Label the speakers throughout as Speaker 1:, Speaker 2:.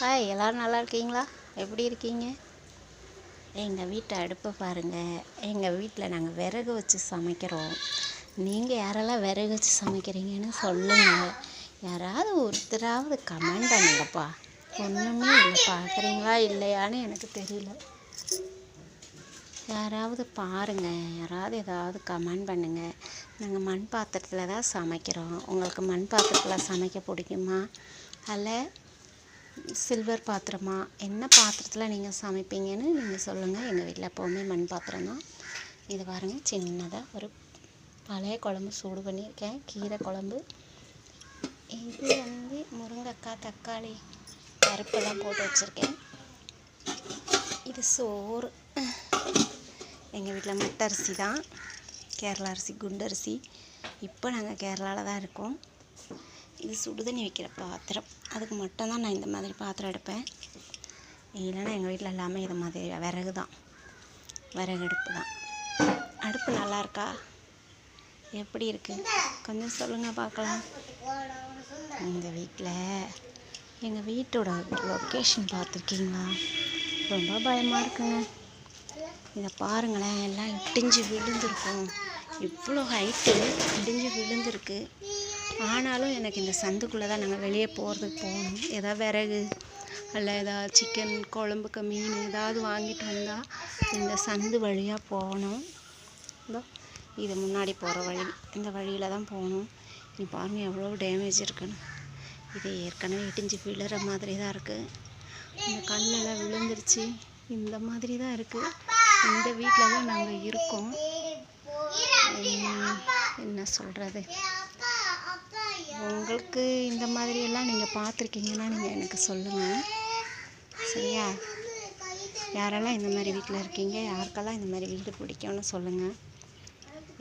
Speaker 1: Hi, எல்லோரும் நல்லா இருக்கீங்களா? எப்படி இருக்கீங்க? எங்கள் வீட்டு அடுப்பை பாருங்கள். எங்கள் வீட்டில் நாங்கள் விறகு வச்சு சமைக்கிறோம். நீங்கள் யாரெல்லாம் விறகு வச்சு சமைக்கிறீங்கன்னு சொல்லுங்கள். யாராவது ஒருத்தராவது கமெண்ட் பண்ணுங்கப்பா. ஒன்றுமே இல்லை, பார்க்குறீங்களா இல்லையான்னு எனக்கு தெரியல. யாராவது பாருங்கள், யாராவது ஏதாவது கமெண்ட் பண்ணுங்கள். நாங்கள் மண் பாத்திரத்தில் தான் சமைக்கிறோம். உங்களுக்கு மண் பாத்திரத்தில் சமைக்க பிடிக்குமா? அதில் சில்வர் பாத்திரமா, என்ன பாத்திரத்தில் நீங்கள் சமைப்பீங்கன்னு நீங்கள் சொல்லுங்கள். எங்கள் வீட்டில் எப்போவுமே மண் பாத்திரம் தான். இது பாருங்கள், சின்னதாக ஒரு பழைய குழம்பு சூடு பண்ணியிருக்கேன், கீரை குழம்பு. இது முருங்கைக்காய், தக்காளி, பருப்பெல்லாம் போட்டு வச்சுருக்கேன். இது சோறு. எங்கள் வீட்டில் மட்டரிசி தான், கேரளா அரிசி, குண்டரிசி. இப்போ நாங்கள் கேரளாவில் தான் இருக்கோம். இது சுடுதண்ணி வைக்கிற பாத்திரம். அதுக்கு மட்டும்தான் நான் இந்த மாதிரி பாத்திரம் எடுப்பேன். இல்லைன்னா எங்கள் வீட்டில் எல்லாமே இது மாதிரி விறகு தான், விறகு அடுப்பு தான். அடுப்பு நல்லா இருக்கா? எப்படி இருக்குது கொஞ்சம் சொல்லுங்கள் பார்க்கலாம். இந்த வீட்டில் எங்கள் வீட்டோட லொக்கேஷன் பார்த்துருக்கீங்களா? ரொம்ப பயமாக இருக்குங்க. இதை பாருங்களேன், எல்லாம் இடிஞ்சு விழுந்துருக்கும். இவ்வளோ ஹைட்டு இடிஞ்சு விழுந்துருக்கு. ஆனாலும் எனக்கு இந்த சந்துக்குள்ளே தான் நாங்கள் வெளியே போகணும். ஏதாவது விறகு அல்ல ஏதாவது சிக்கன் குழம்புக்கு மீன் ஏதாவது வாங்கிட்டு வந்தால் இந்த சந்து வழியாக போகணும். இது முன்னாடி போகிற வழி, இந்த வழியில் தான் போகணும். நீ பாருங்கள் எவ்வளோ டேமேஜ் இருக்குன்னு. இது ஏற்கனவே இடிஞ்சு விழுற மாதிரி தான் இருக்குது. இந்த கல்லெல்லாம் விழுந்துருச்சு. இந்த மாதிரி தான் இருக்குது. இந்த வீட்டில் தான் நாங்கள் இருக்கோம். என்ன சொல்கிறது, உங்களுக்கு இந்த மாதிரியெல்லாம் நீங்கள் பார்த்துருக்கீங்கன்னா நீங்கள் எனக்கு சொல்லுங்கள், சரியா? யாரெல்லாம் இந்த மாதிரி வீட்டில் இருக்கீங்க, யாருக்கெல்லாம் இந்த மாதிரி வீடு பிடிக்கும்னு சொல்லுங்கள்.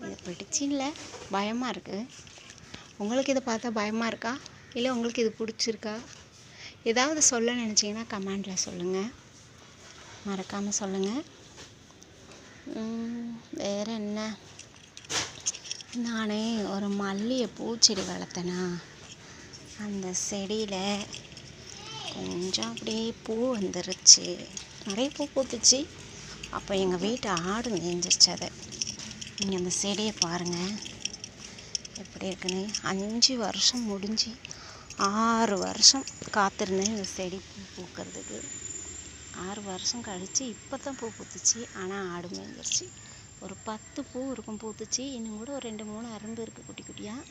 Speaker 1: இது பிடிச்சி இல்லை, பயமாக இருக்குது. உங்களுக்கு இதை பார்த்தா பயமாக இருக்கா, இல்லை உங்களுக்கு இது பிடிச்சிருக்கா? ஏதாவது சொல்ல நினச்சிங்கன்னா கமெண்டில் சொல்லுங்கள், மறக்காமல் சொல்லுங்கள். வேறு என்ன, நான் ஒரு மல்லிகை பூச்செடி வளர்த்தேனா, அந்த செடியில் கொஞ்சம் அப்படியே பூ வந்துருச்சு, நிறைய பூ பூத்துச்சு. அப்போ எங்கள் வீட்டு ஆடு மேய்ஞ்சிருச்சு அதை. நீங்கள் அந்த செடியை பாருங்கள் எப்படி இருக்குன்னு. 5 வருஷம் முடிஞ்சு 6 வருஷம் காத்திருந்தேன் இந்த செடி பூ பூக்கிறதுக்கு. 6 வருஷம் கழித்து இப்போ தான் பூ பூத்துச்சு. ஆனால் ஆடு மேய்ஞ்சிருச்சு. ஒரு 10 பூ இருக்கும் பூத்துச்சு. இன்னும் கூட ஒரு 2-3 அரும்பு இருக்குது குட்டி குட்டியாக.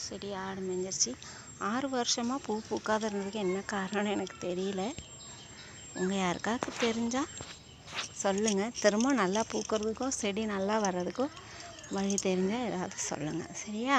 Speaker 1: செடி ஆடு மேய்ஞ்சிருச்சு. 6 வருஷமாக பூ பூக்காத இருந்ததுக்கு என்ன காரணம்னு எனக்கு தெரியல. உங்கள் யாருக்காவது தெரிஞ்சால் சொல்லுங்கள். திரும்ப நல்லா பூக்கிறதுக்கோ செடி நல்லா வர்றதுக்கோ வழி தெரிஞ்சால் ஏதாவது சொல்லுங்கள், சரியா?